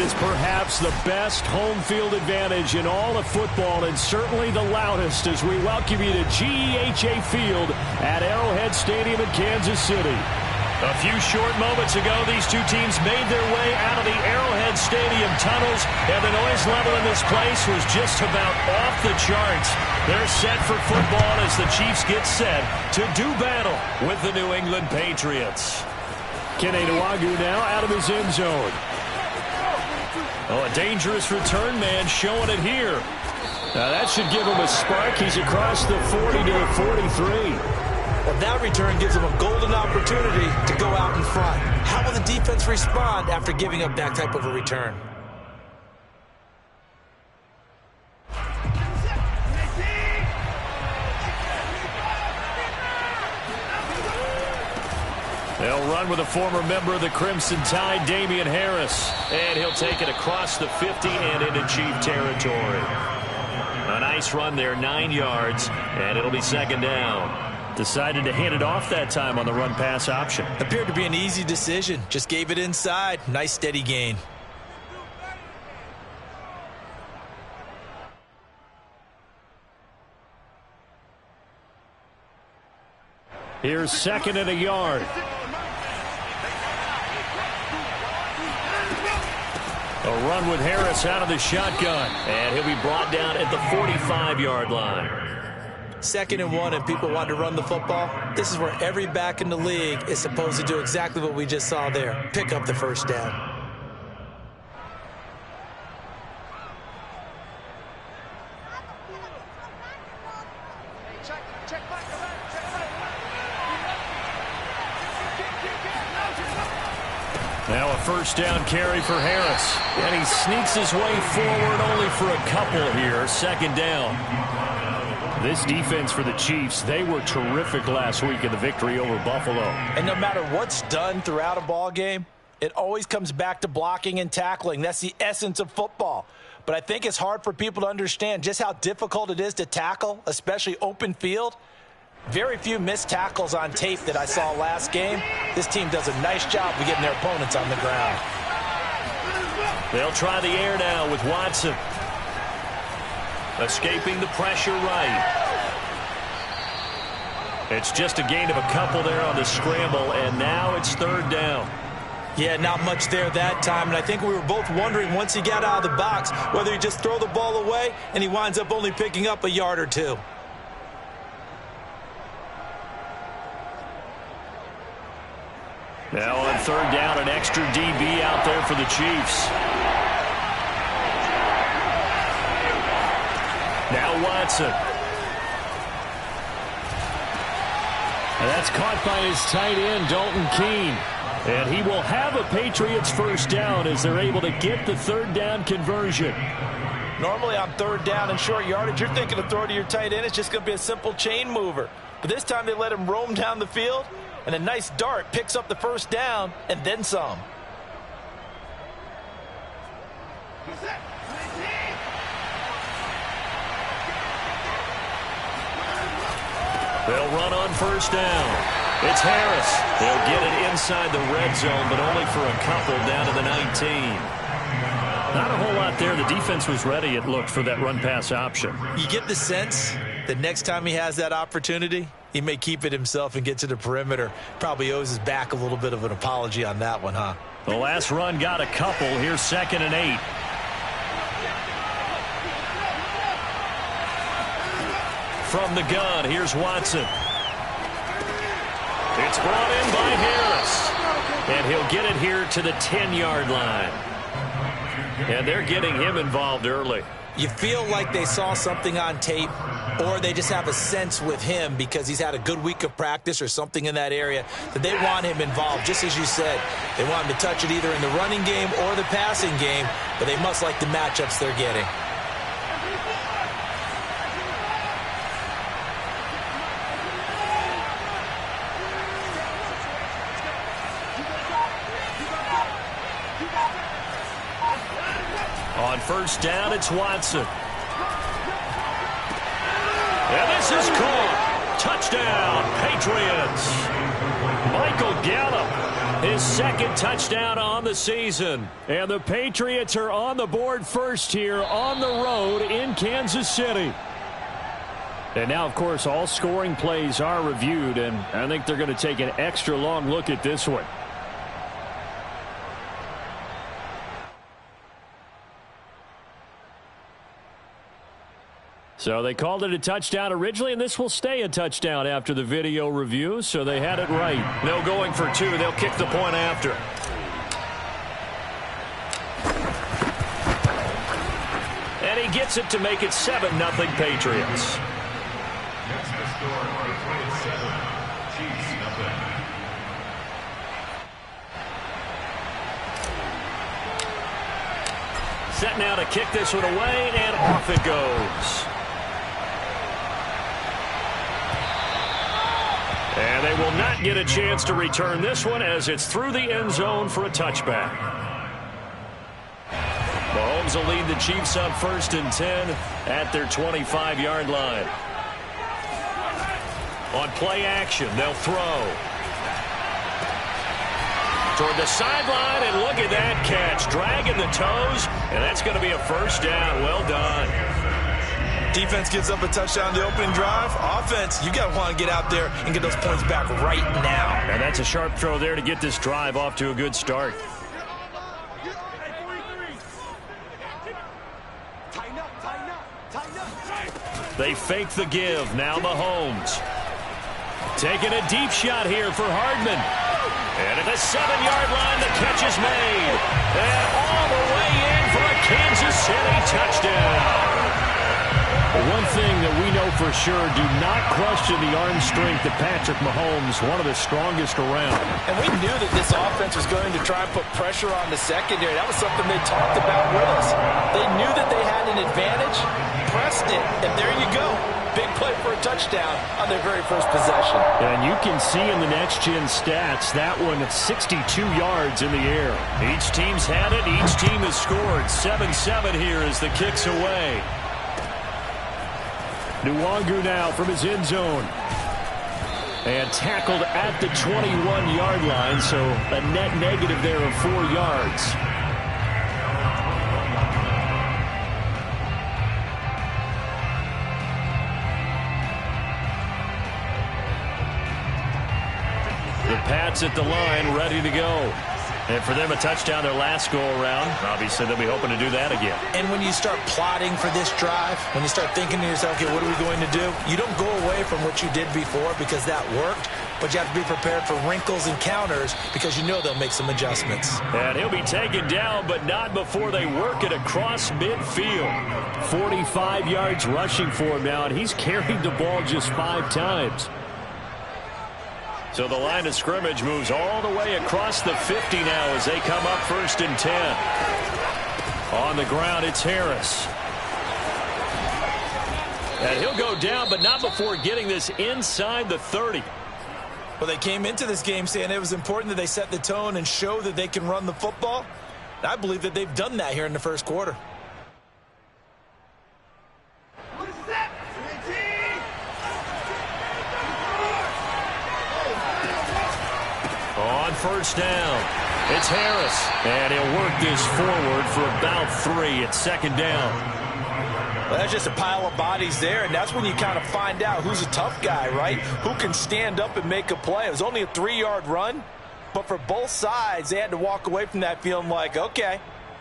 is perhaps the best home field advantage in all of football, and certainly the loudest, as we welcome you to GEHA Field at Arrowhead Stadium in Kansas City. A few short moments ago, these two teams made their way out of the Arrowhead Stadium tunnels, and the noise level in this place was just about off the charts. They're set for football as the Chiefs get set to do battle with the New England Patriots. Kene Nwangwu now out of his end zone. Oh, a dangerous return man showing it here. Now that should give him a spark. He's across the 40 to the 43. Well, that return gives him a golden opportunity to go out in front. How will the defense respond after giving up that type of a return? They'll run with a former member of the Crimson Tide, Damian Harris. And he'll take it across the 50 and into Chief territory. A nice run there, 9 yards, and it'll be second down. Decided to hand it off that time on the run-pass option. Appeared to be an easy decision. Just gave it inside. Nice steady gain. Here's second and a yard. A run with Harris out of the shotgun. And he'll be brought down at the 45-yard line. 2nd and 1, and people want to run the football. This is where every back in the league is supposed to do exactly what we just saw there. Pick up the first down. Now a first down carry for Harris. And he sneaks his way forward only for a couple here. Second down. This defense for the Chiefs, they were terrific last week in the victory over Buffalo. And no matter what's done throughout a ball game, it always comes back to blocking and tackling. That's the essence of football. But I think it's hard for people to understand just how difficult it is to tackle, especially open field. Very few missed tackles on tape that I saw last game. This team does a nice job of getting their opponents on the ground. They'll try the air now with Watson. Escaping the pressure right. It's just a gain of a couple there on the scramble, and now it's third down. Yeah, not much there that time, and I think we were both wondering once he got out of the box whether he just throw the ball away and he winds up only picking up a yard or two. Now on third down, an extra DB out there for the Chiefs. Now Watson. And that's caught by his tight end, Dalton Keene. And he will have a Patriots first down as they're able to get the third down conversion. Normally on third down and short yardage, you're thinking of throw to your tight end. It's just going to be a simple chain mover. But this time they let him roam down the field, and a nice dart picks up the first down and then some. They'll run on first down. It's Harris. They'll get it inside the red zone, but only for a couple down to the 19. Not a whole lot there. The defense was ready, it looked, for that run-pass option. You get the sense that next time he has that opportunity, he may keep it himself and get to the perimeter. Probably owes his back a little bit of an apology on that one, huh? The last run got a couple. Here's 2nd and 8. From the gun, here's Watson. It's brought in by Harris. And he'll get it here to the 10-yard line. And they're getting him involved early. You feel like they saw something on tape, or they just have a sense with him because he's had a good week of practice or something in that area that they want him involved. Just as you said, they want him to touch it either in the running game or the passing game, but they must like the matchups they're getting. On first down, it's Watson. And this is caught. Touchdown, Patriots. Michael Gallup His second touchdown on the season. And the Patriots are on the board first here on the road in Kansas City. And now, of course, all scoring plays are reviewed, and I think they're going to take an extra long look at this one. So they called it a touchdown originally, and this will stay a touchdown after the video review, so they had it right. No going for two. They'll kick the point after. And he gets it to make it 7-0 Patriots. Set now to kick this one away, and off it goes. And they will not get a chance to return this one as it's through the end zone for a touchback. Mahomes will lead the Chiefs on 1st and 10 at their 25-yard line. On play action, they'll throw. Toward the sideline, and look at that catch. Dragging the toes, and that's going to be a first down. Well done. Defense gives up a touchdown the opening drive. Offense, you got to want to get out there and get those points back right now. And that's a sharp throw there to get this drive off to a good start. They fake the give. Now Mahomes. Taking a deep shot here for Hardman. And at the 7-yard line, the catch is made. And all the way in for a Kansas City touchdown. One thing that we know for sure, do not question the arm strength of Patrick Mahomes, one of the strongest around. And we knew that this offense was going to try and put pressure on the secondary. That was something they talked about with us. They knew that they had an advantage, pressed it, and there you go. Big play for a touchdown on their very first possession. And you can see in the next-gen stats, that one at 62 yards in the air. Each team's had it. Each team has scored. 7-7 here as the kick's away. Nwangu now from his end zone. And tackled at the 21-yard line, so a net negative there of 4 yards. The Pats at the line, ready to go. And for them, a touchdown their last go-around. Obviously, they'll be hoping to do that again. And when you start plotting for this drive, when you start thinking to yourself, okay, what are we going to do? You don't go away from what you did before because that worked, but you have to be prepared for wrinkles and counters because you know they'll make some adjustments. And he'll be taken down, but not before they work it across midfield. 45 yards rushing for him now, and he's carried the ball just 5 times. So the line of scrimmage moves all the way across the 50 now as they come up 1st and 10. On the ground, it's Harris. And he'll go down, but not before getting this inside the 30. Well, they came into this game saying it was important that they set the tone and show that they can run the football. And I believe that they've done that here in the first quarter. On 1st down, it's Harris. And he'll work this forward for about 3. It's 2nd down. Well, that's just a pile of bodies there, and that's when you kind of find out who's a tough guy, right? Who can stand up and make a play. It was only a 3-yard run, but for both sides, they had to walk away from that feeling like, okay,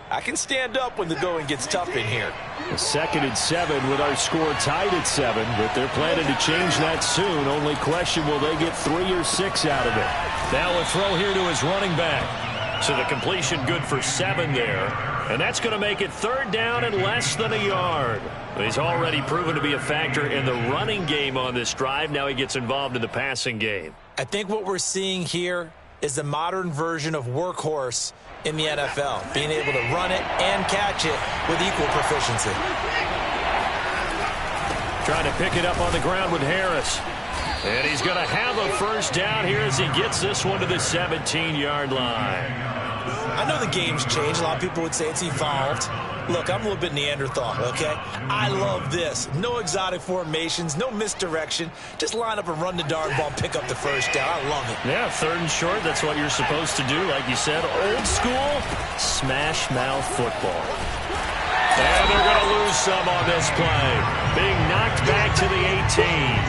I can stand up when the going gets tough in here. 2nd and 7 with our score tied at 7, but they're planning to change that soon. Only question, will they get 3 or 6 out of it? Now a throw here to his running back. So the completion good for 7 there. And that's going to make it 3rd down and less than a yard. He's already proven to be a factor in the running game on this drive. Now he gets involved in the passing game. I think what we're seeing here is the modern version of workhorse in the NFL, being able to run it and catch it with equal proficiency. Trying to pick it up on the ground with Harris. And he's going to have a 1st down here as he gets this one to the 17-yard line. I know the game's changed. A lot of people would say it's evolved. Look, I'm a little bit Neanderthal, okay? I love this. No exotic formations, no misdirection. Just line up and run the darn ball, pick up the first down. I love it. Yeah, 3rd and short, that's what you're supposed to do. Like you said, old school, smash mouth football. And they're going to lose some on this play. Being knocked back to the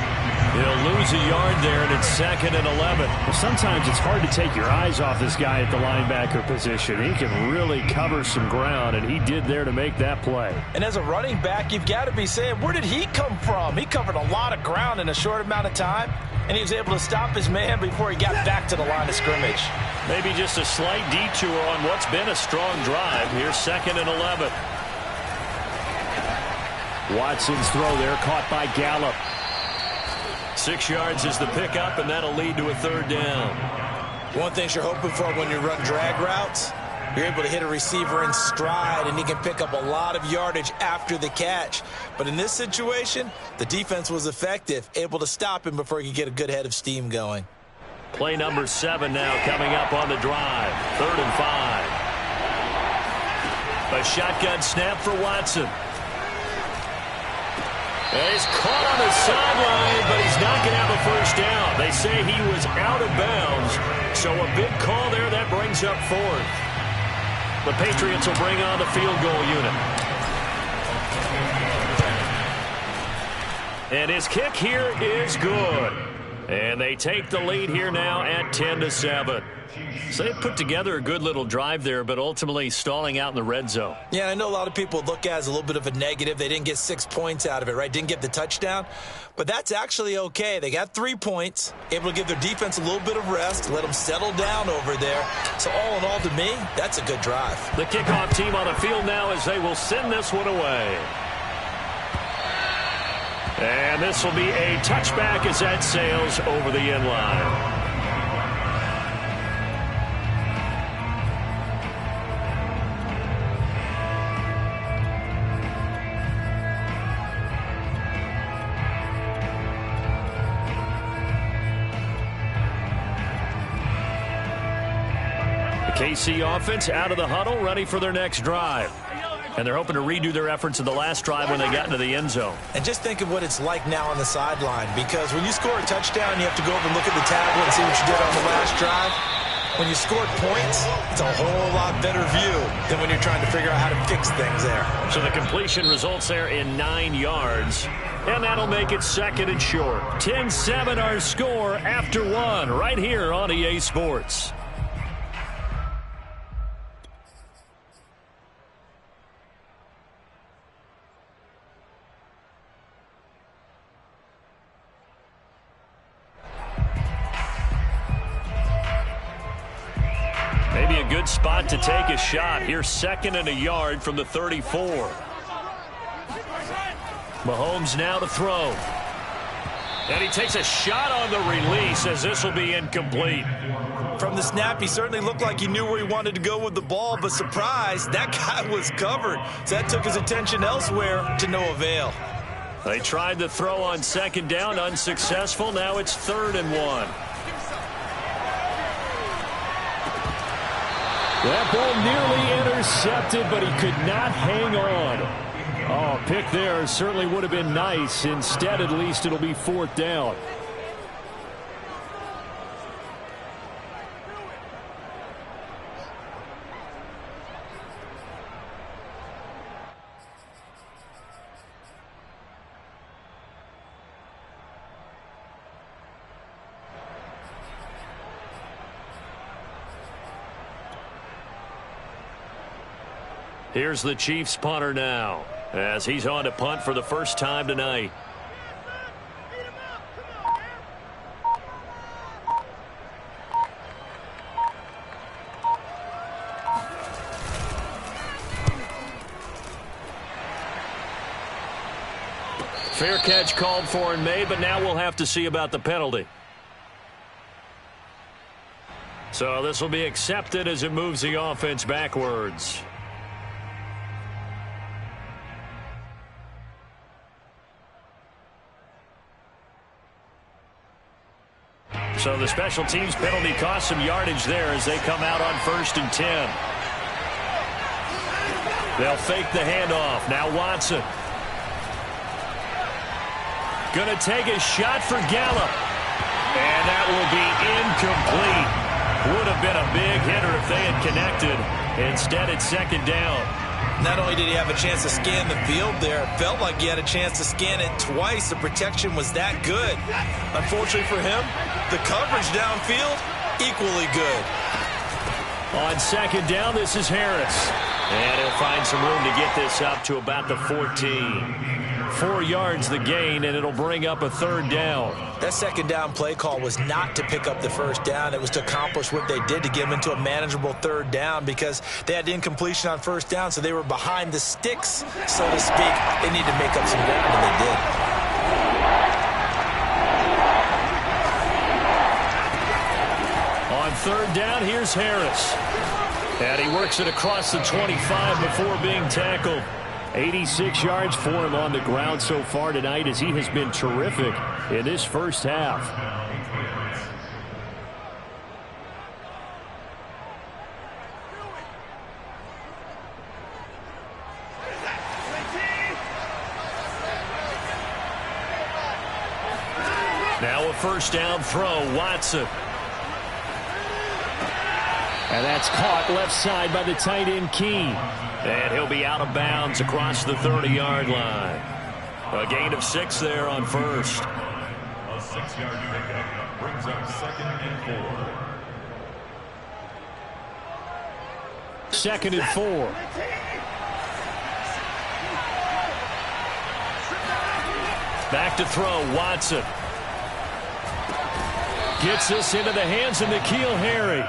18. He'll lose a yard there, and it's 2nd and 11. Well, sometimes it's hard to take your eyes off this guy at the linebacker position. He can really cover some ground, and he did there to make that play. And as a running back, you've got to be saying, where did he come from? He covered a lot of ground in a short amount of time, and he was able to stop his man before he got back to the line of scrimmage. Maybe just a slight detour on what's been a strong drive. Here's 2nd and 11. Watson's throw there caught by Gallup. 6 yards is the pickup, and that'll lead to a 3rd down. One thing you're hoping for when you run drag routes, you're able to hit a receiver in stride, and he can pick up a lot of yardage after the catch. But in this situation, the defense was effective, able to stop him before he could get a good head of steam going. Play number 7 now coming up on the drive. 3rd and 5. A shotgun snap for Watson. He's caught on the sideline, but he's not going to have a first down. They say he was out of bounds, so a big call there. That brings up 4th. The Patriots will bring on the field goal unit. And his kick here is good. And they take the lead here now at 10-7. So they put together a good little drive there, but ultimately stalling out in the red zone. Yeah, I know a lot of people look at it as a little bit of a negative. They didn't get 6 points out of it, right? Didn't get the touchdown. But that's actually okay. They got 3 points, able to give their defense a little bit of rest, let them settle down over there. So all in all, to me, that's a good drive. The kickoff team on the field now as they will send this one away. And this will be a touchback as that sails over the end line. KC offense out of the huddle, ready for their next drive. And they're hoping to redo their efforts in the last drive when they got into the end zone. And just think of what it's like now on the sideline, because when you score a touchdown, you have to go over and look at the tablet and see what you did on the last drive. When you scored points, it's a whole lot better view than when you're trying to figure out how to fix things there. So the completion results there in 9 yards. And that'll make it 2nd and short. 10-7 our score after 1 right here on EA Sports. Maybe a good spot to take a shot. Here's 2nd and a yard from the 34. Mahomes now to throw. And he takes a shot on the release as this will be incomplete. From the snap, he certainly looked like he knew where he wanted to go with the ball, but surprise, that guy was covered. So that took his attention elsewhere to no avail. They tried the throw on 2nd down, unsuccessful. Now it's 3rd and 1. That ball nearly intercepted, but he could not hang on. Oh, pick there certainly would have been nice. Instead, at least, it'll be 4th down. Here's the Chiefs punter now, as he's on to punt for the first time tonight. Fair catch called for and made, but now we'll have to see about the penalty. So this will be accepted as it moves the offense backwards. So the special teams penalty cost some yardage there as they come out on 1st and 10. They'll fake the handoff. Now Watson. Going to take a shot for Gallup. And that will be incomplete. Would have been a big hitter if they had connected. Instead, it's second down. Not only did he have a chance to scan the field there, it felt like he had a chance to scan it twice. The protection was that good. Unfortunately for him, the coverage downfield, equally good. On second down, this is Harris. And he'll find some room to get this up to about the 14. 4 yards the gain, and it'll bring up a third down. That second down play call was not to pick up the first down. It was to accomplish what they did to get them into a manageable third down because they had incompletion on first down, so they were behind the sticks, so to speak. They need to make up some ground, and they did. On third down, here's Harris. And he works it across the 25 before being tackled. 86 yards for him on the ground so far tonight as he has been terrific in this first half. Now a first down throw, Watson. And that's caught left side by the tight end Keene. And he'll be out of bounds across the 30-yard line. A gain of 6 there on first. A 6-yard pickup brings up 2nd and 4. 2nd and 4. Back to throw, Watson. Gets this into the hands of N'Keal Harry.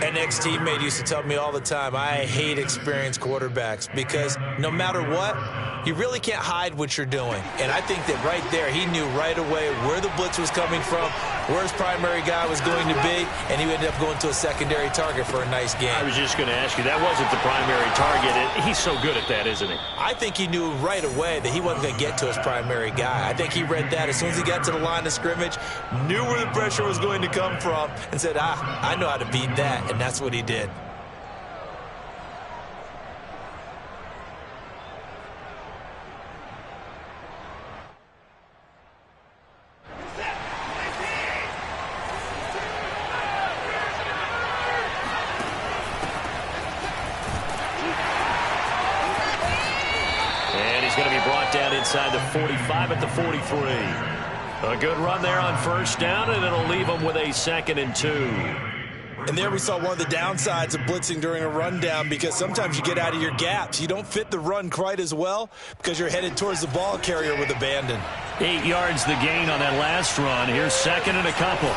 An ex-teammate used to tell me all the time, I hate experienced quarterbacks because no matter what, you really can't hide what you're doing. And I think that right there, he knew right away where the blitz was coming from, where his primary guy was going to be, and he ended up going to a secondary target for a nice game. I was just going to ask you, that wasn't the primary target. He's so good at that, isn't he? I think he knew right away that he wasn't going to get to his primary guy. I think he read that as soon as he got to the line of scrimmage, knew where the pressure was going to come from, and said, I know how to beat that, and that's what he did. Inside the 45 at the 43. A good run there on first down, and it'll leave them with a 2nd and 2. And there we saw one of the downsides of blitzing during a rundown because sometimes you get out of your gaps. You don't fit the run quite as well because you're headed towards the ball carrier with abandon. 8 yards the gain on that last run. Here's 2nd and a couple.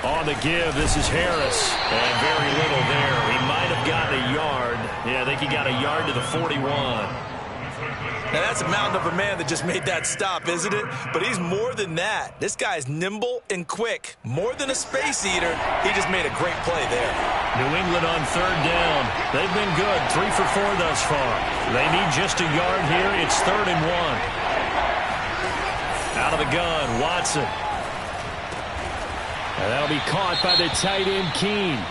On the give, this is Harris. And very little there. He might have gotten a yard. Yeah, I think he got a yard to the 41. Now, that's a mountain of a man that just made that stop, isn't it? But he's more than that. This guy's nimble and quick. More than a space eater. He just made a great play there. New England on third down. They've been good. 3 for 4 thus far. They need just a yard here. It's 3rd and 1. Out of the gun, Watson. And that'll be caught by the tight end, Keene.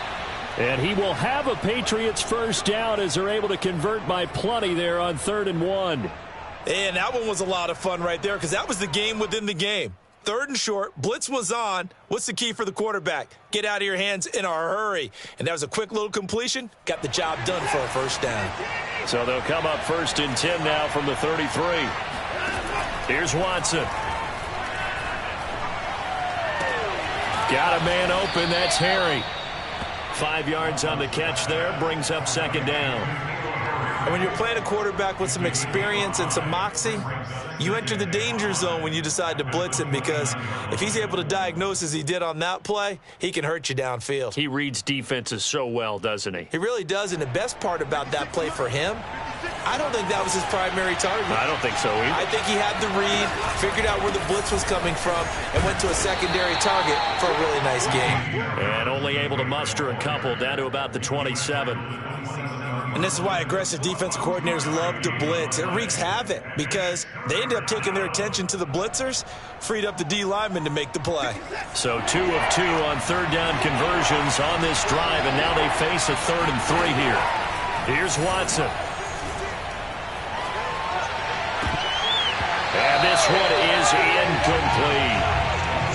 And he will have a Patriots first down as they're able to convert by plenty there on 3rd and 1. And that one was a lot of fun right there because that was the game within the game. 3rd and short, blitz was on. What's the key for the quarterback? Get out of your hands in a hurry. And that was a quick little completion. Got the job done for a first down. So they'll come up 1st and 10 now from the 33. Here's Watson. Got a man open. That's Harry. 5 yards on the catch there. Brings up 2nd down. And when you're playing a quarterback with some experience and some moxie, you enter the danger zone when you decide to blitz him because if he's able to diagnose as he did on that play, he can hurt you downfield. He reads defenses so well, doesn't he? He really does, and the best part about that play for him, I don't think that was his primary target. I don't think so either. I think he had the read, figured out where the blitz was coming from, and went to a secondary target for a really nice game. And only able to muster a couple down to about the 27. And this is why aggressive defensive coordinators love to blitz. It wreaks havoc because they ended up taking their attention to the blitzers, freed up the D lineman to make the play. So 2 of 2 on third down conversions on this drive, and now they face a 3rd and 3 here. Here's Watson. And this one is incomplete.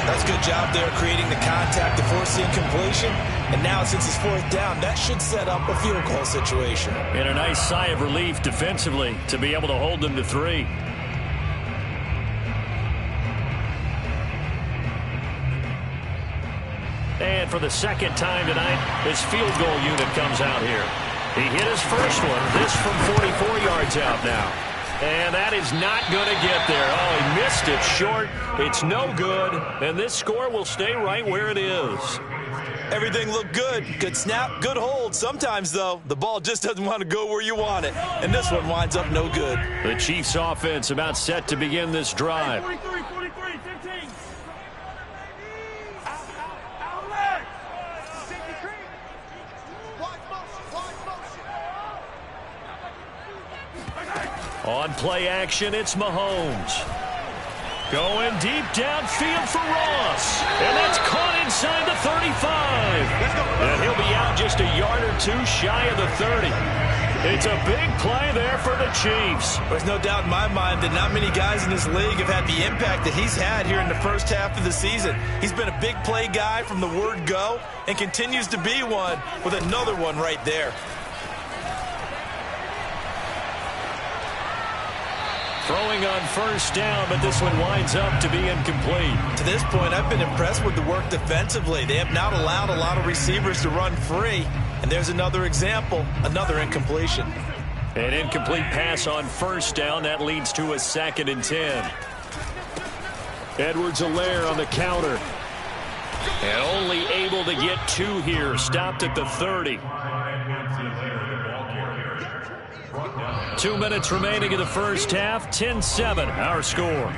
That's a good job there creating the contact to force the incompletion. And now since it's fourth down, that should set up a field goal situation. And a nice sigh of relief defensively to be able to hold them to 3. And for the second time tonight, his field goal unit comes out here. He hit his first one, this from 44 yards out now. And that is not going to get there. Oh, he missed it short. It's no good. And this score will stay right where it is. Everything looked good. Good snap, good hold. Sometimes, though, the ball just doesn't want to go where you want it. And this one winds up no good. The Chiefs offense about set to begin this drive. 43, 15. On play action, it's Mahomes. Going deep downfield for Ross. And that's caught inside the 35. And he'll be out just a yard or two shy of the 30. It's a big play there for the Chiefs. There's no doubt in my mind that not many guys in this league have had the impact that he's had here in the first half of the season. He's been a big play guy from the word go and continues to be one with another one right there. Throwing on first down, but this one winds up to be incomplete. To this point, I've been impressed with the work defensively. They have not allowed a lot of receivers to run free. And there's another example, another incompletion. An incomplete pass on first down. That leads to a 2nd and 10. Edwards-Helaire on the counter. And only able to get 2 here. Stopped at the 30. 2 minutes remaining in the first half. 10-7, our score.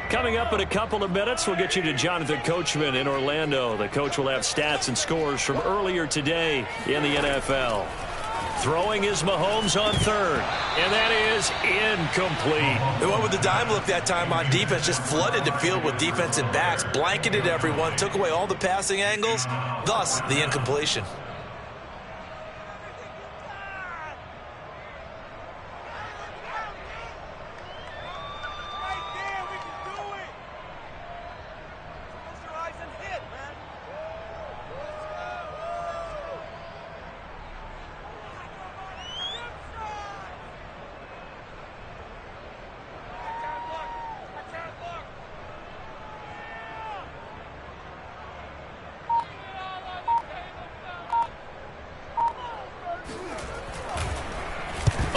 Coming up in a couple of minutes, we'll get you to Jonathan Coachman in Orlando. The coach will have stats and scores from earlier today in the NFL. Throwing is Mahomes on 3rd, and that is incomplete. They went with the dime look that time on defense, just flooded the field with defensive backs, blanketed everyone, took away all the passing angles, thus the incompletion.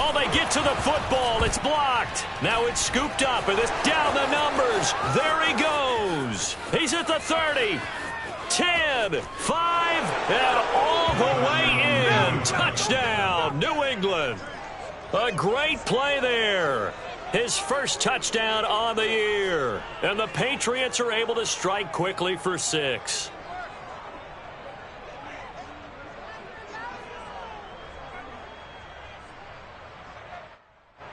Oh, they get to the football. It's blocked. Now it's scooped up, and it's down the numbers. There he goes. He's at the 30. 10, 5, and all the way in. Touchdown, New England. A great play there. His first touchdown on the year. And the Patriots are able to strike quickly for 6.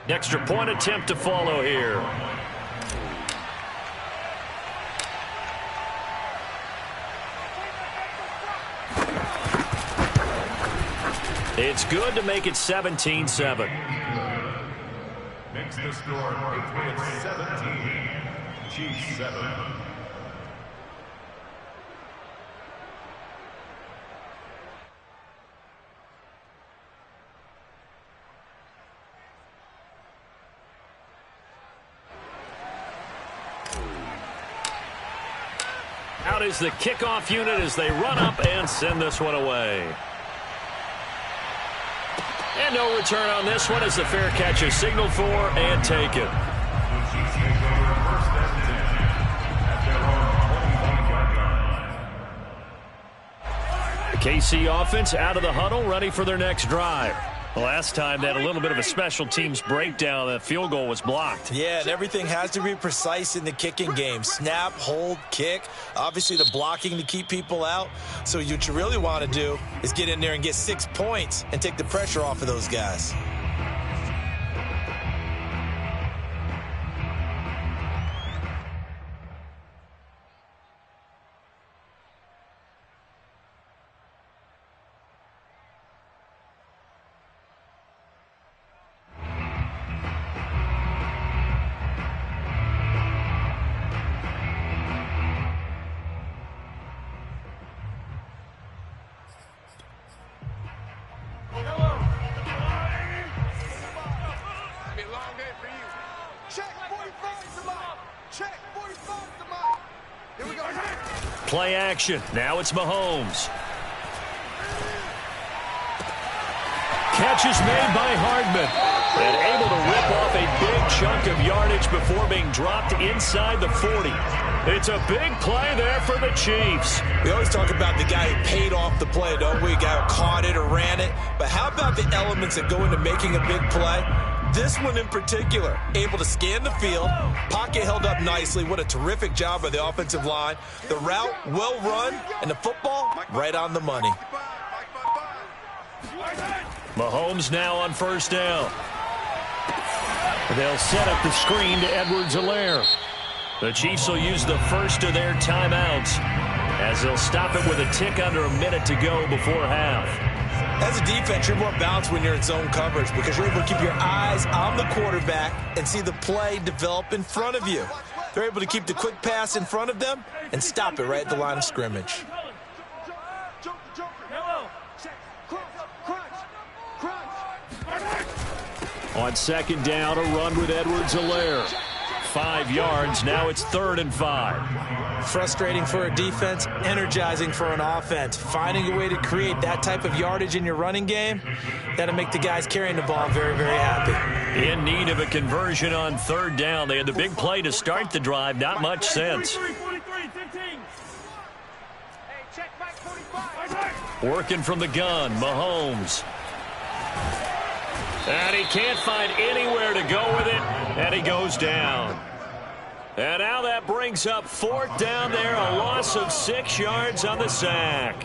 Extra point attempt to follow here. It's good to make it 17-7. Makes the score Patriots 17, Chiefs 7. Out is the kickoff unit as they run up and send this one away. And no return on this one as the fair catch is signaled for and taken. The KC offense out of the huddle, ready for their next drive. The last time that a little bit of a special teams breakdown, the field goal was blocked. Yeah, and everything has to be precise in the kicking game. Snap, hold, kick. Obviously the blocking to keep people out. So what you really want to do is get in there and get 6 points and take the pressure off of those guys. Play action. Now it's Mahomes. Catch is made by Hardman. And able to rip off a big chunk of yardage before being dropped inside the 40. It's a big play there for the Chiefs. We always talk about the guy who paid off the play, don't we? A guy who caught it or ran it. But how about the elements that go into making a big play? This one in particular, able to scan the field, pocket held up nicely. What a terrific job by the offensive line. The route, well run, and the football, right on the money. Mahomes now on first down. They'll set up the screen to Edwards-Helaire. The Chiefs will use the first of their timeouts as they'll stop it with a tick under a minute to go before half. As a defense, you're more balanced when you're in zone coverage because you're able to keep your eyes on the quarterback and see the play develop in front of you. They're able to keep the quick pass in front of them and stop it right at the line of scrimmage. On second down, a run with Edwards-Helaire. 5 yards. Now it's 3rd and 5. Frustrating for a defense, energizing for an offense. Finding a way to create that type of yardage in your running game, that'll make the guys carrying the ball very, very happy. In need of a conversion on 3rd down. They had the big play to start the drive. Not much sense. Working from the gun, Mahomes. And he can't find anywhere to go with it, and he goes down. And now that brings up 4th down there, a loss of 6 yards on the sack.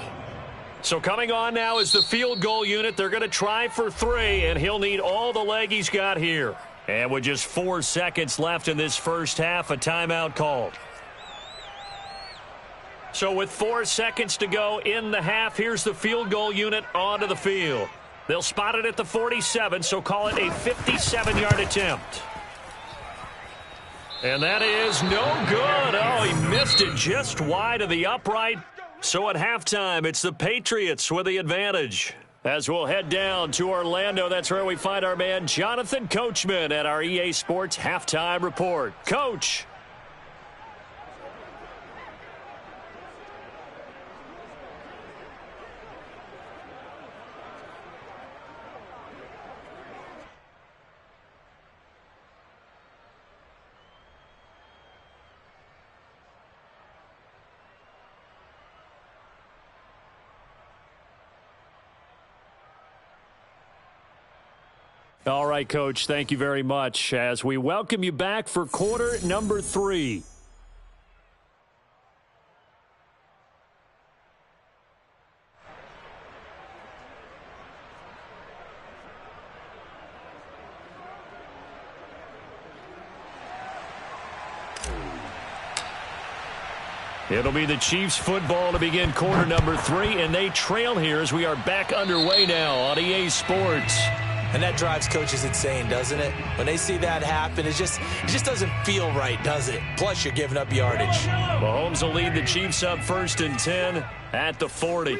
So coming on now is the field goal unit. They're going to try for 3, and he'll need all the leg he's got here. And with just 4 seconds left in this first half, a timeout called. So with 4 seconds to go in the half, here's the field goal unit onto the field. They'll spot it at the 47, so call it a 57-yard attempt. And that is no good. Oh, he missed it just wide of the upright. So at halftime, it's the Patriots with the advantage. As we'll head down to Orlando, that's where we find our man Jonathan Coachman at our EA Sports Halftime Report. Coach. All right, Coach, thank you very much as we welcome you back for quarter number 3. It'll be the Chiefs football to begin quarter number 3, and they trail here as we are back underway now on EA Sports. And that drives coaches insane, doesn't it? When they see that happen, it just doesn't feel right, does it? Plus, you're giving up yardage. Mahomes will lead the Chiefs up 1st and 10 at the 40.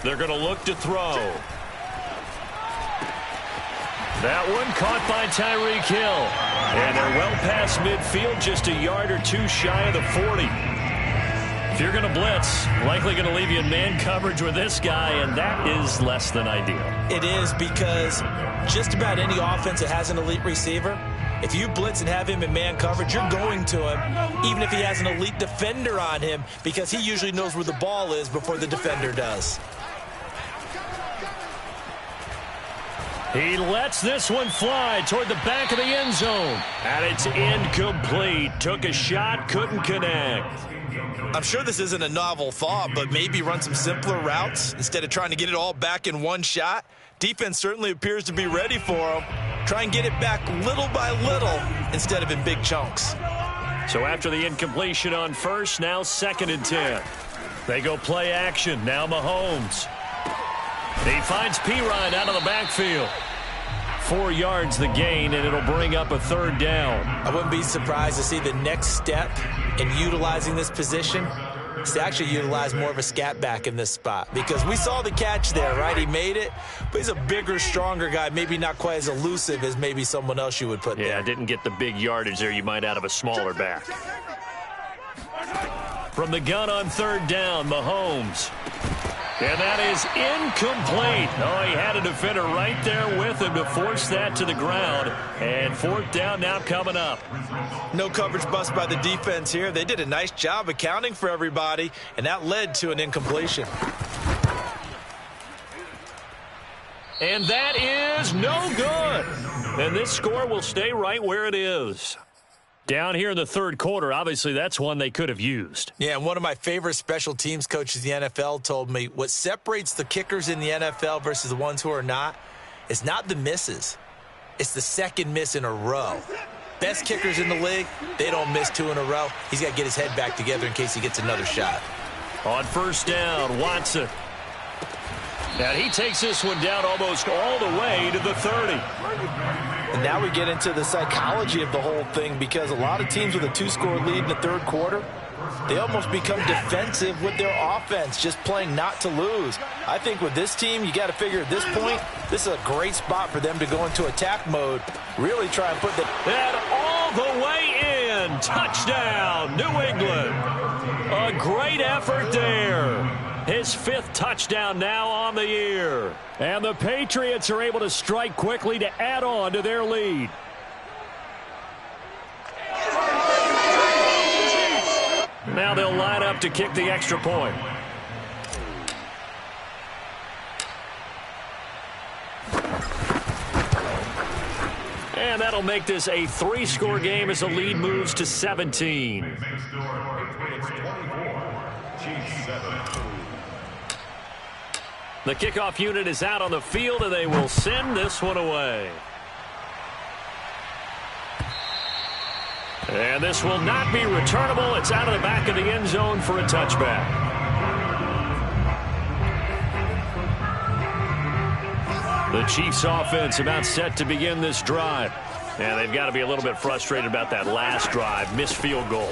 They're going to look to throw. That one caught by Tyreek Hill. And they're well past midfield, just a yard or 2 shy of the 40. If you're going to blitz, likely going to leave you in man coverage with this guy, and that is less than ideal. It is, because just about any offense that has an elite receiver If you blitz and have him in man coverage, you're going to him, even if he has an elite defender on him, because he usually knows where the ball is before the defender does. He lets this one fly toward the back of the end zone. And it's incomplete. Took a shot, couldn't connect. I'm sure this isn't a novel thought, but maybe run some simpler routes instead of trying to get it all back in one shot. Defense certainly appears to be ready for him. Try and get it back little by little instead of in big chunks. So after the incompletion on first, now 2nd and 10. They go play action. Now Mahomes. He finds Pirine out of the backfield. 4 yards the gain, and it'll bring up a 3rd down. I wouldn't be surprised to see the next step in utilizing this position is to actually utilize more of a scat back in this spot, because we saw the catch there, right? He made it, but he's a bigger, stronger guy, maybe not quite as elusive as maybe someone else you would put there. Yeah, didn't get the big yardage there you might out of a smaller back. From the gun on 3rd down, Mahomes. And that is incomplete. Oh, he had a defender right there with him to force that to the ground. And 4th down now coming up. No coverage bust by the defense here. They did a nice job accounting for everybody, and that led to an incompletion. And that is no good. And this score will stay right where it is. Down here in the 3rd quarter, obviously that's one they could have used. Yeah, and one of my favorite special teams coaches in the NFL told me what separates the kickers in the NFL versus the ones who are not is not the misses. It's the 2nd miss in a row. Best kickers in the league, they don't miss 2 in a row. He's got to get his head back together in case he gets another shot. On 1st down, Watson. And he takes this one down almost all the way to the 30. And now we get into the psychology of the whole thing, because a lot of teams with a 2-score lead in the 3rd quarter, they almost become defensive with their offense, just playing not to lose. I think with this team, you got to figure at this point, this is a great spot for them to go into attack mode, really try and put the... And all the way in. Touchdown, New England. A great effort there. His 5th touchdown now on the year. And the Patriots are able to strike quickly to add on to their lead. Now they'll line up to kick the extra point. And that'll make this a 3-score game as the lead moves to 17. The kickoff unit is out on the field, and they will send this one away. And this will not be returnable. It's out of the back of the end zone for a touchback. The Chiefs offense about set to begin this drive. And they've got to be a little bit frustrated about that last drive, missed field goal.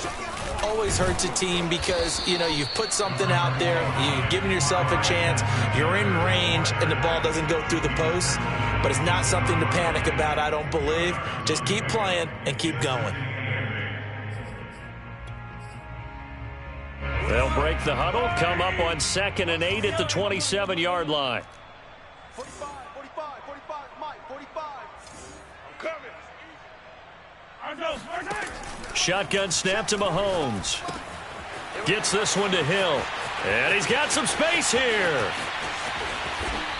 Always hurts a team because, you know, you've put something out there, you've given yourself a chance, you're in range, and the ball doesn't go through the post. But it's not something to panic about, I don't believe. Just keep playing and keep going. They'll break the huddle, come up on 2nd and 8 at the 27-yard line. 45, 45, 45, Mike, 45. I'm coming. Shotgun snap to Mahomes. Gets this one to Hill. And he's got some space here.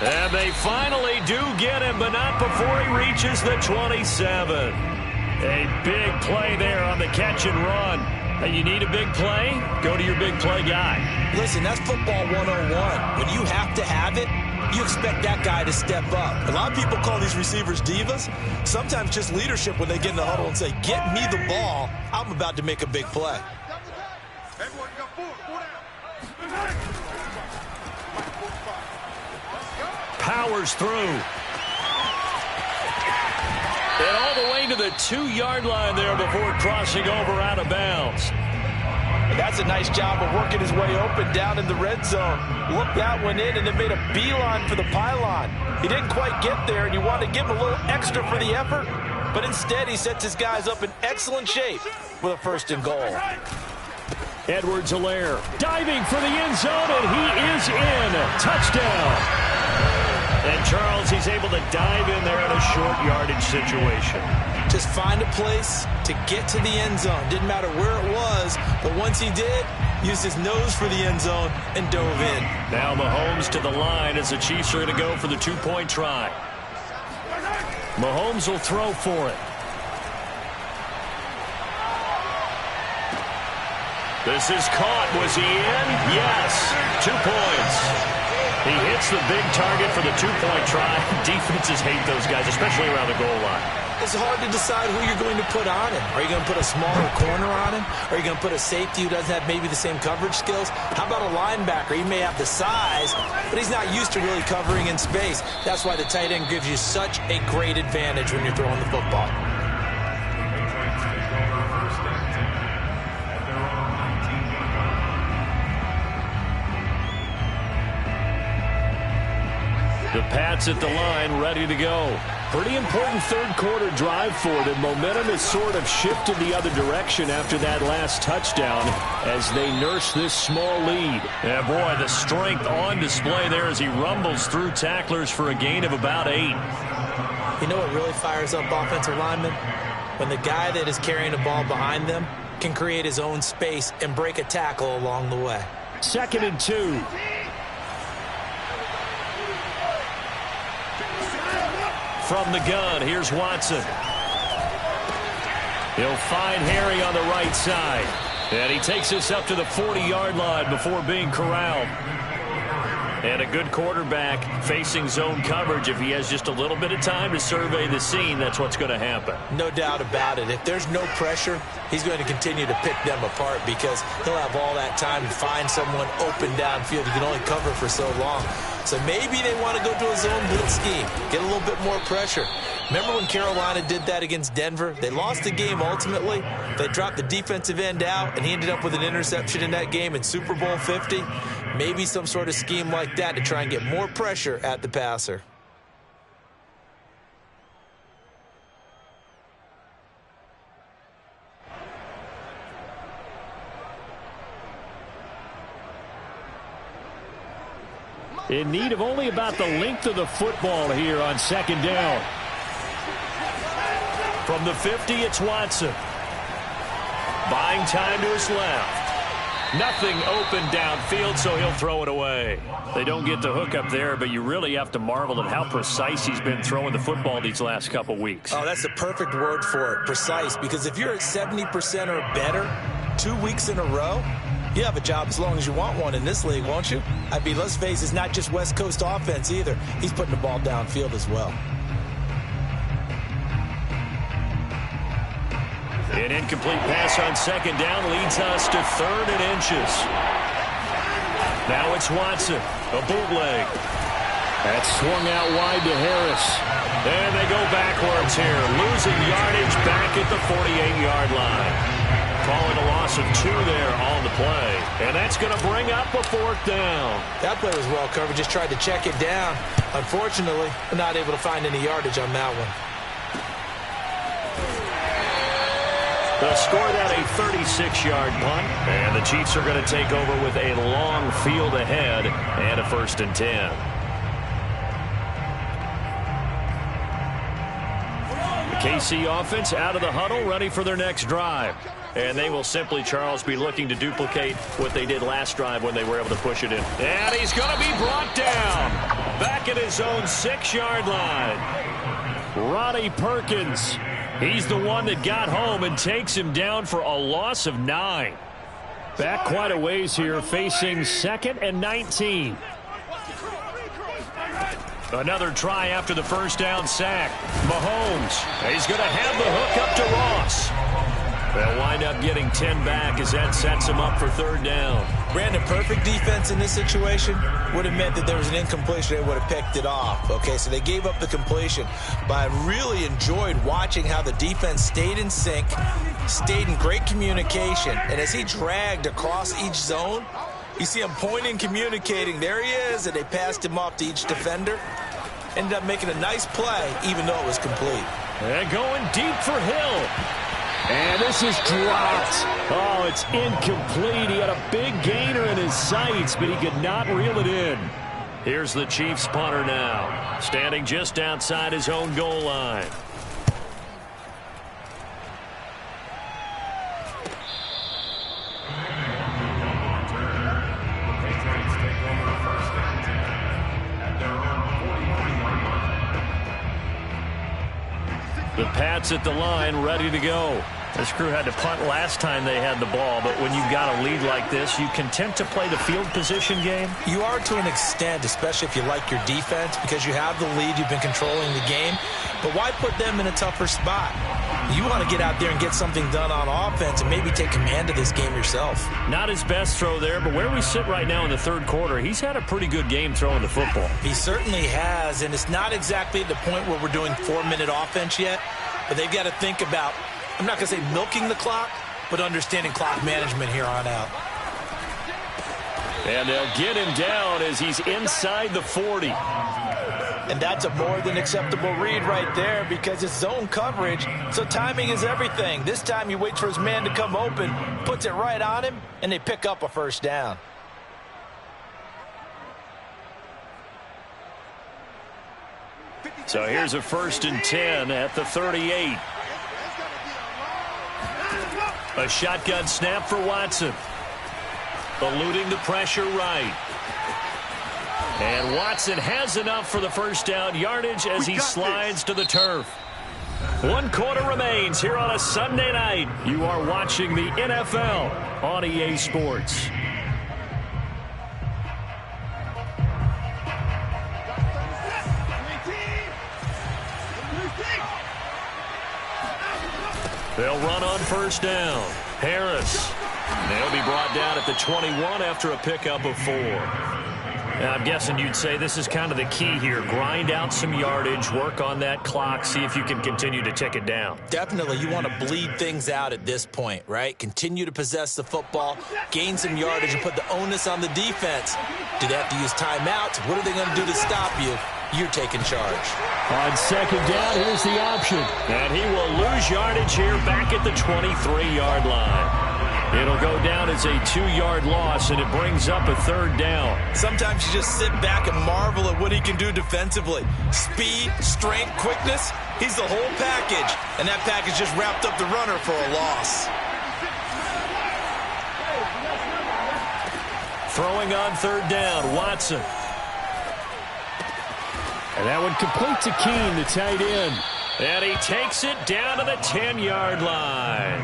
And they finally do get him, but not before he reaches the 27. A big play there on the catch and run. Hey, you need a big play? Go to your big play guy. Listen, that's football 101. When you have to have it, you expect that guy to step up. A lot of people call these receivers divas. Sometimes just leadership when they get in the huddle and say, get me the ball. I'm about to make a big play. Powers through. And all the way to the 2-yard line there before crossing over out of bounds. That's a nice job of working his way open down in the red zone. Looked that one in and then made a beeline for the pylon. He didn't quite get there, and you want to give him a little extra for the effort, but instead he sets his guys up in excellent shape with a 1st and goal. Edwards-Helaire diving for the end zone, and he is in. Touchdown. And Charles, he's able to dive in there in a short yardage situation. Just find a place to get to the end zone. Didn't matter where it was, but once he did, used his nose for the end zone and dove in. Now Mahomes to the line as the Chiefs are going to go for the two-point try. Mahomes will throw for it. This is caught. Was he in? Yes. 2 points. He hits the big target for the two-point try. Defenses hate those guys, especially around the goal line. It's hard to decide who you're going to put on him. Are you going to put a smaller corner on him? Are you going to put a safety who doesn't have maybe the same coverage skills? How about a linebacker? He may have the size, but he's not used to really covering in space. That's why the tight end gives you such a great advantage when you're throwing the football. The Pats at the line, ready to go. Pretty important third-quarter drive for them. Momentum has sort of shifted the other direction after that last touchdown as they nurse this small lead. Yeah, boy, the strength on display there as he rumbles through tacklers for a gain of about 8. You know what really fires up offensive linemen? When the guy that is carrying the ball behind them can create his own space and break a tackle along the way. 2nd and 2. From the gun, here's Watson. He'll find Harry on the right side. And he takes this up to the 40-yard line before being corralled. And a good quarterback facing zone coverage. If he has just a little bit of time to survey the scene, that's what's going to happen. No doubt about it. If there's no pressure, he's going to continue to pick them apart because he'll have all that time to find someone open downfield. He can only cover for so long. So maybe they want to go to a zone blitz scheme, get a little bit more pressure. Remember when Carolina did that against Denver? They lost the game ultimately. They dropped the defensive end out, and he ended up with an interception in that game in Super Bowl 50. Maybe some sort of scheme like that to try and get more pressure at the passer. In need of only about the length of the football here on 2nd down. From the 50, it's Watson. Buying time to his left. Nothing open downfield, so he'll throw it away. They don't get the hook up there, but you really have to marvel at how precise he's been throwing the football these last couple weeks. Oh, that's the perfect word for it, precise, because if you're at 70% or better 2 weeks in a row, you have a job as long as you want one in this league, won't you? I mean, let's face it, it's not just West Coast offense either. He's putting the ball downfield as well. An incomplete pass on 2nd down leads us to 3rd and inches. Now it's Watson, a bootleg. That's swung out wide to Harris. And they go backwards here, losing yardage back at the 48-yard line. Calling a loss of 2 there on the play. And that's going to bring up a 4th down. That play was well covered. Just tried to check it down. Unfortunately, not able to find any yardage on that one. They'll score that a 36-yard punt. And the Chiefs are going to take over with a long field ahead and a 1st and 10. The KC offense out of the huddle, ready for their next drive. And they will simply, Charles, be looking to duplicate what they did last drive when they were able to push it in. And he's going to be brought down back at his own 6-yard line. Ronnie Perkins, he's the one that got home and takes him down for a loss of 9. Back quite a ways here, facing 2nd and 19. Another try after the 1st down sack. Mahomes, he's going to have the hook up to Ross. They'll wind up getting 10 back as that sets him up for 3rd down. Brandon, perfect defense in this situation would have meant that there was an incompletion. They would have picked it off. Okay, so they gave up the completion. But I really enjoyed watching how the defense stayed in sync, stayed in great communication. And as he dragged across each zone, you see him pointing, communicating. There he is, and they passed him off to each defender. Ended up making a nice play, even though it was complete. And going deep for Hill. And this is dropped. Oh, it's incomplete. He had a big gainer in his sights, but he could not reel it in. Here's the Chiefs punter now, standing just outside his own goal line. The Pats at the line, ready to go. This crew had to punt last time they had the ball, but when you've got a lead like this, you content to play the field position game? You are to an extent, especially if you like your defense, because you have the lead, you've been controlling the game. But why put them in a tougher spot? You want to get out there and get something done on offense and maybe take command of this game yourself. Not his best throw there, but where we sit right now in the third quarter, he's had a pretty good game throwing the football. He certainly has, and it's not exactly at the point where we're doing 4-minute offense yet, but they've got to think about, I'm not going to say milking the clock, but understanding clock management here on out. And they'll get him down as he's inside the 40. And that's a more than acceptable read right there because it's zone coverage, so timing is everything. This time he waits for his man to come open, puts it right on him, and they pick up a first down. So here's a 1st and 10 at the 38. A shotgun snap for Watson. Eluding the pressure right. And Watson has enough for the first down yardage as he slides to the turf. 1 quarter remains here on a Sunday night. You are watching the NFL on EA Sports. They'll run on first down. Harris. They'll be brought down at the 21 after a pickup of 4. Now, I'm guessing you'd say this is kind of the key here. Grind out some yardage, work on that clock, see if you can continue to tick it down. Definitely. You want to bleed things out at this point, right? Continue to possess the football, gain some yardage, and put the onus on the defense. Do they have to use timeouts? What are they going to do to stop you? You're taking charge. On second down, here's the option. And he will lose yardage here back at the 23-yard line. It'll go down as a 2-yard loss, and it brings up a 3rd down. Sometimes you just sit back and marvel at what he can do defensively. Speed, strength, quickness, he's the whole package. And that package just wrapped up the runner for a loss. Throwing on 3rd down, Watson. And that one complete to Keene, the tight end. And he takes it down to the 10-yard line.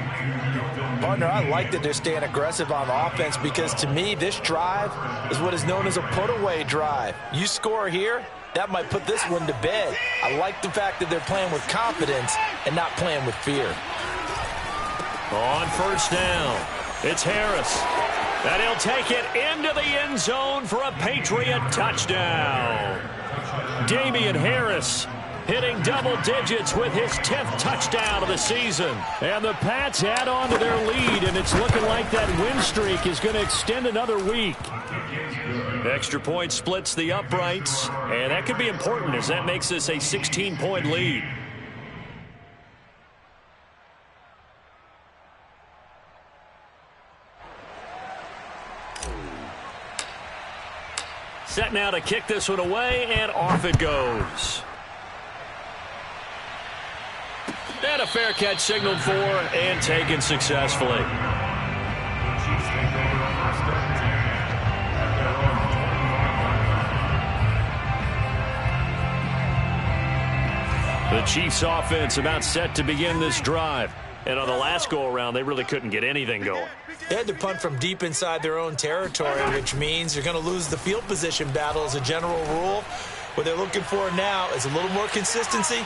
Partner, I like that they're staying aggressive on offense because, to me, this drive is what is known as a put-away drive. You score here, that might put this one to bed. I like the fact that they're playing with confidence and not playing with fear. On first down, it's Harris. And he'll take it into the end zone for a Patriot touchdown. Damian Harris hitting double digits with his 10th touchdown of the season. And the Pats add on to their lead, and it's looking like that win streak is going to extend another week. Extra point splits the uprights, and that could be important as that makes this a 16-point lead. Set now to kick this one away, and off it goes. And a fair catch signaled for and taken successfully. The Chiefs offense about set to begin this drive. And on the last go-around, they really couldn't get anything going. They had to punt from deep inside their own territory, which means you're going to lose the field position battle as a general rule. What they're looking for now is a little more consistency.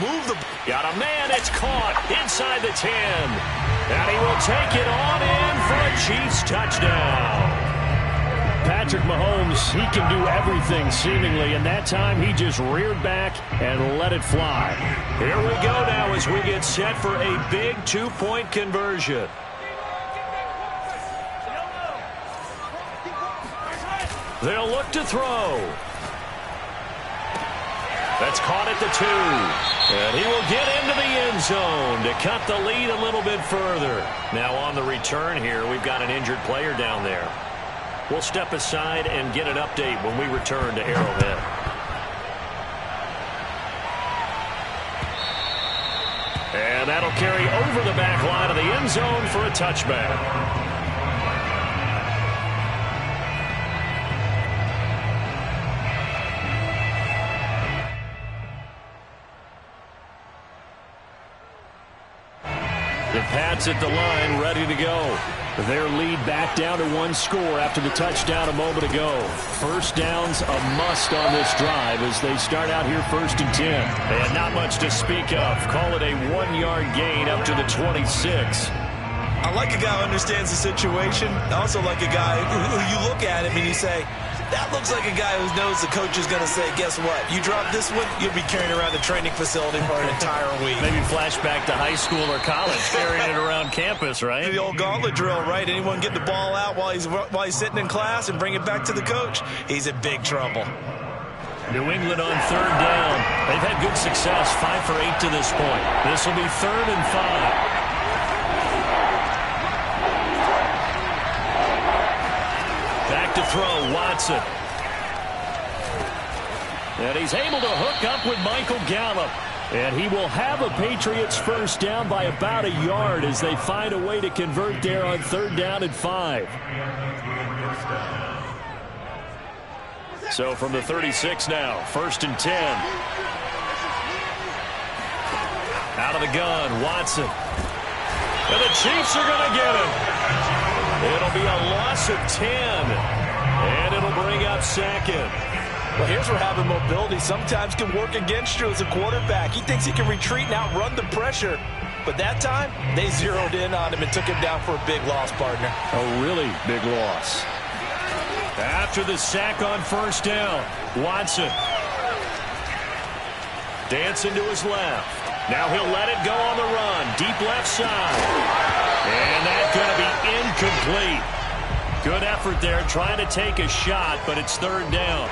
Move the... Got a man. It's caught inside the 10. And he will take it on in for a Chiefs touchdown. Patrick Mahomes, he can do everything seemingly, and that time he just reared back and let it fly. Here we go now as we get set for a big 2-point conversion. They'll look to throw. That's caught at the 2. And he will get into the end zone to cut the lead a little bit further. Now on the return here, we've got an injured player down there. We'll step aside and get an update when we return to Arrowhead. And that'll carry over the back line of the end zone for a touchback. The Pats at the line, ready to go. Their lead back down to 1 score after the touchdown a moment ago. First down's a must on this drive as they start out here 1st and 10. And not much to speak of. Call it a 1-yard gain up to the 26. I like a guy who understands the situation. I also like a guy who you look at him and you say, that looks like a guy who knows the coach is going to say, guess what? You drop this one, you'll be carrying around the training facility for an entire week. Maybe flashback to high school or college, carrying it around campus, right? The old gauntlet drill, right? Anyone get the ball out while he's sitting in class and bring it back to the coach, he's in big trouble. New England on 3rd down. They've had good success, 5 for 8 to this point. This will be 3rd and 5. Back to throw, Watson. And he's able to hook up with Michael Gallup. And he will have a Patriots first down by about a yard as they find a way to convert there on 3rd down and 5. So from the 36 now, 1st and 10. Out of the gun, Watson. And the Chiefs are going to get him. It'll be a loss of 10, and it'll bring up 2nd. Well, here's where having mobility sometimes can work against you as a quarterback. He thinks he can retreat and outrun the pressure. But that time, they zeroed in on him and took him down for a big loss, partner. A really big loss. After the sack on 1st down, Watson. Dancing to his left. Now he'll let it go on the run. Deep left side. And that's going to be incomplete. Good effort there trying to take a shot, but it's 3rd down.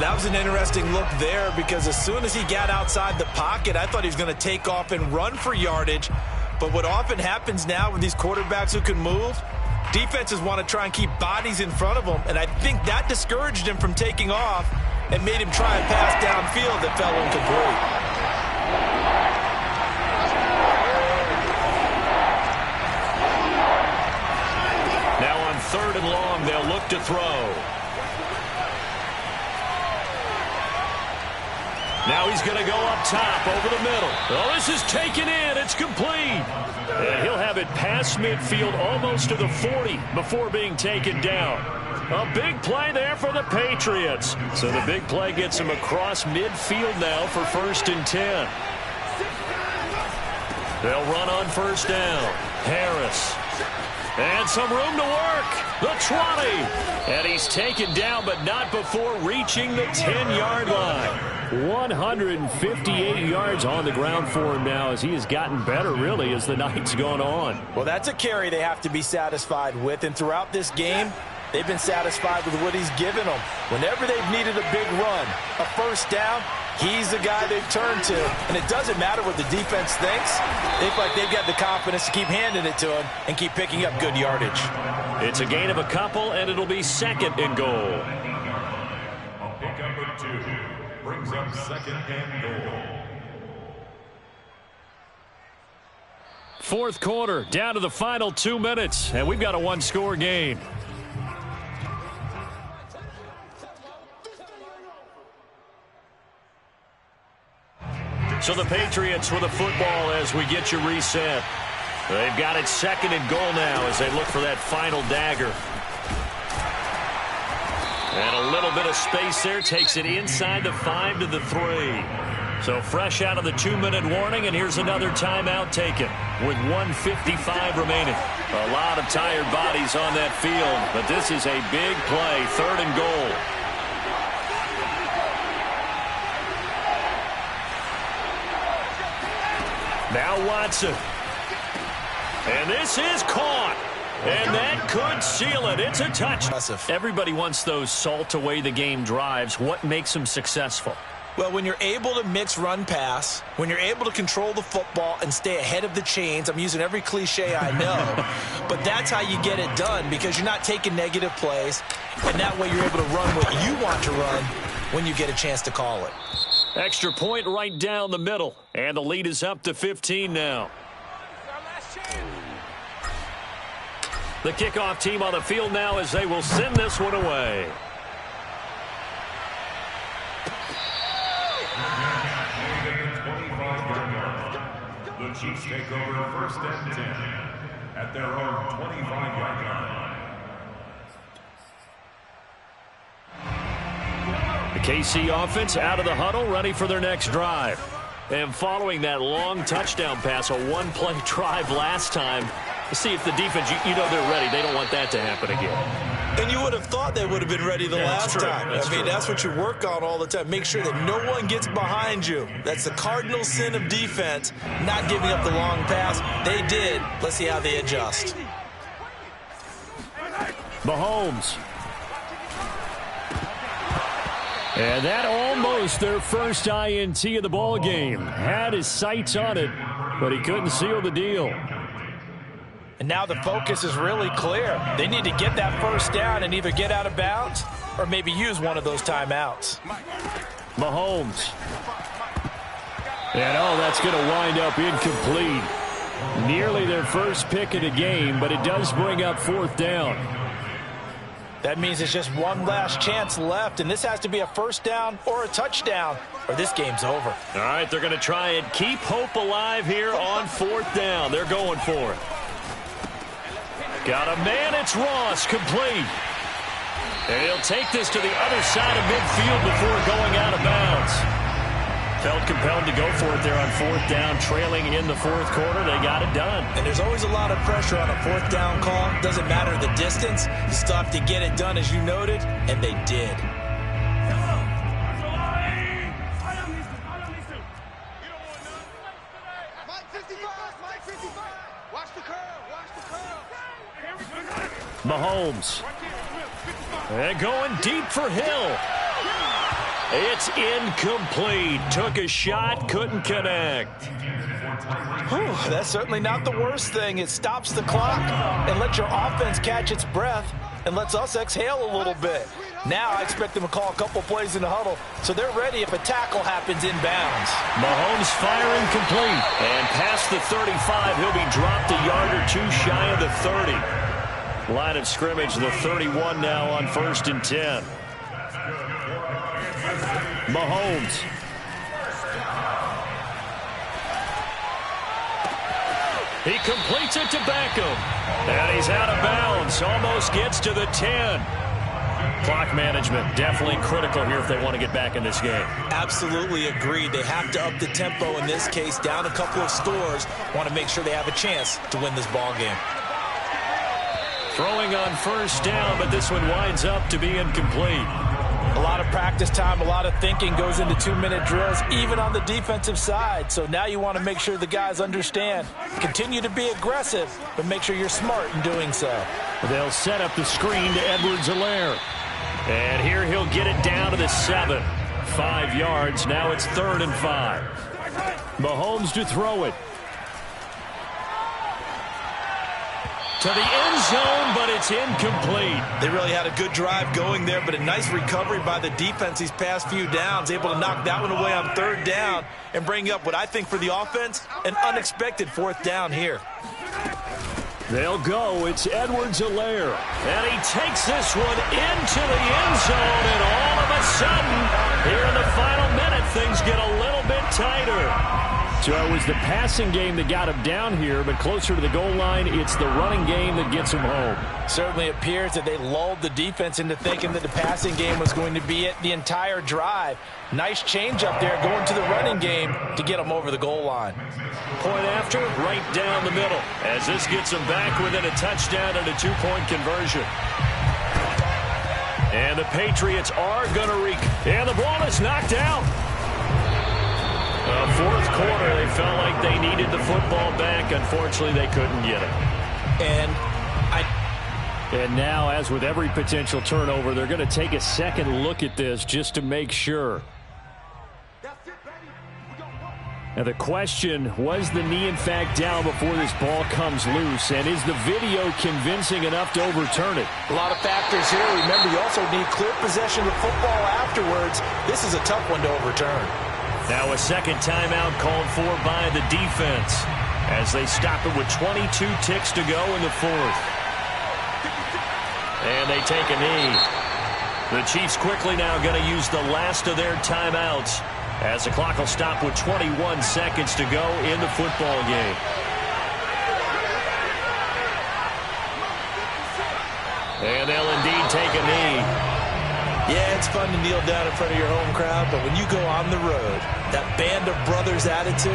That was an interesting look there because as soon as he got outside the pocket, I thought he was going to take off and run for yardage. But what often happens now with these quarterbacks who can move, defenses want to try and keep bodies in front of them. And I think that discouraged him from taking off and made him try and pass downfield that fell incomplete. Now on 3rd and long, they'll look to throw. Now he's going to go up top over the middle. Oh, this is taken in. It's complete. And he'll have it past midfield almost to the 40 before being taken down. A big play there for the Patriots. So the big play gets him across midfield now for 1st and 10. They'll run on 1st down. Harris. And some room to work. The 20. And he's taken down, but not before reaching the 10-yard line. 158 yards on the ground for him now as he has gotten better, really, as the night's gone on. Well, that's a carry they have to be satisfied with. And throughout this game, they've been satisfied with what he's given them. Whenever they've needed a big run, a 1st down, he's the guy they've turned to. And it doesn't matter what the defense thinks. They feel like they've got the confidence to keep handing it to him and keep picking up good yardage. It's a gain of a couple, and it'll be 2nd and goal. A pickup of 2 brings up 2nd and goal. 4th quarter, down to the final 2 minutes, and we've got a 1-score game. So the Patriots with the football as we get you reset. They've got it 2nd and goal now as they look for that final dagger. And a little bit of space there takes it inside the 5 to the 3. So fresh out of the 2-minute warning, and here's another timeout taken with 1:55 remaining. A lot of tired bodies on that field, but this is a big play, 3rd and goal. Now Watson. And this is caught. And that could seal it. It's a touch. Everybody wants those salt away the game drives. What makes them successful? Well, when you're able to mix run-pass, when you're able to control the football and stay ahead of the chains, I'm using every cliche I know, but that's how you get it done because you're not taking negative plays, and that way you're able to run what you want to run when you get a chance to call it. Extra point right down the middle, and the lead is up to 15 now. The kickoff team on the field now as they will send this one away. The Chiefs take over first and 10 at their own 25-yard line. The KC offense out of the huddle, ready for their next drive. And following that long touchdown pass, a one-play drive last time, to see if the defense, you know they're ready. They don't want that to happen again. And you would have thought they would have been ready the last time. I mean, that's what you work on all the time. Make sure that no one gets behind you. That's the cardinal sin of defense, not giving up the long pass. They did. Let's see how they adjust. Mahomes. And that almost their first INT of the ball game. Had his sights on it, but he couldn't seal the deal. And now the focus is really clear. They need to get that first down and either get out of bounds or maybe use one of those timeouts. Mahomes. And that's going to wind up incomplete. Nearly their first pick of the game, but it does bring up fourth down. That means it's just one last chance left, and this has to be a first down or a touchdown, or this game's over. All right, they're going to try and keep hope alive here on fourth down. They're going for it. Got a man, it's Ross, complete. And he'll take this to the other side of midfield before going out of bounds. Felt compelled to go for it there on fourth down, trailing in the fourth quarter. They got it done. And there's always a lot of pressure on a fourth down call. Doesn't matter the distance. You still have to get it done, as you noted, and they did. Mahomes. And going deep for Hill. It's incomplete. Took a shot, couldn't connect. Whew, that's certainly not the worst thing. It stops the clock and lets your offense catch its breath and lets us exhale a little bit. Now I expect them to call a couple plays in the huddle, so they're ready if a tackle happens inbounds. Mahomes firing complete. And past the 35, he'll be dropped a yard or two shy of the 30. Line of scrimmage, the 31 now on 1st and 10. Mahomes. He completes it to Beckham. And he's out of bounds. Almost gets to the 10. Clock management definitely critical here if they want to get back in this game. Absolutely agreed. They have to up the tempo in this case. Down a couple of scores. Want to make sure they have a chance to win this ball game. Throwing on first down, but this one winds up to be incomplete. A lot of practice time, a lot of thinking goes into 2-minute drills, even on the defensive side. So now you want to make sure the guys understand. Continue to be aggressive, but make sure you're smart in doing so. They'll set up the screen to Edwards-Helaire. And here he'll get it down to the 7. 5 yards. Now it's 3rd and 5. Mahomes to throw it. To the end zone, but it's incomplete. They really had a good drive going there, but a nice recovery by the defense these past few downs, able to knock that one away on 3rd down and bring up what I think for the offense, an unexpected 4th down here. They'll go. It's Edwards-Helaire. And he takes this one into the end zone, and all of a sudden, here in the final minute, things get a little bit tighter. So it was the passing game that got him down here, but closer to the goal line, it's the running game that gets him home. Certainly appears that they lulled the defense into thinking that the passing game was going to be it the entire drive. Nice change up there going to the running game to get them over the goal line. Point after, right down the middle, as this gets them back within a touchdown and a 2-point conversion. And the Patriots are going to and the ball is knocked out. Fourth quarter, they felt like they needed the football back. Unfortunately, they couldn't get it. And now, as with every potential turnover, they're going to take a second look at this just to make sure. Now the question, was the knee in fact down before this ball comes loose? And is the video convincing enough to overturn it? A lot of factors here. Remember, you also need clear possession of the football afterwards. This is a tough one to overturn. Now a second timeout called for by the defense as they stop it with 22 ticks to go in the fourth. And they take a knee. The Chiefs quickly now going to use the last of their timeouts as the clock will stop with 21 seconds to go in the football game. And they'll indeed take a knee. Yeah, it's fun to kneel down in front of your home crowd, but when you go on the road, that band of brothers attitude,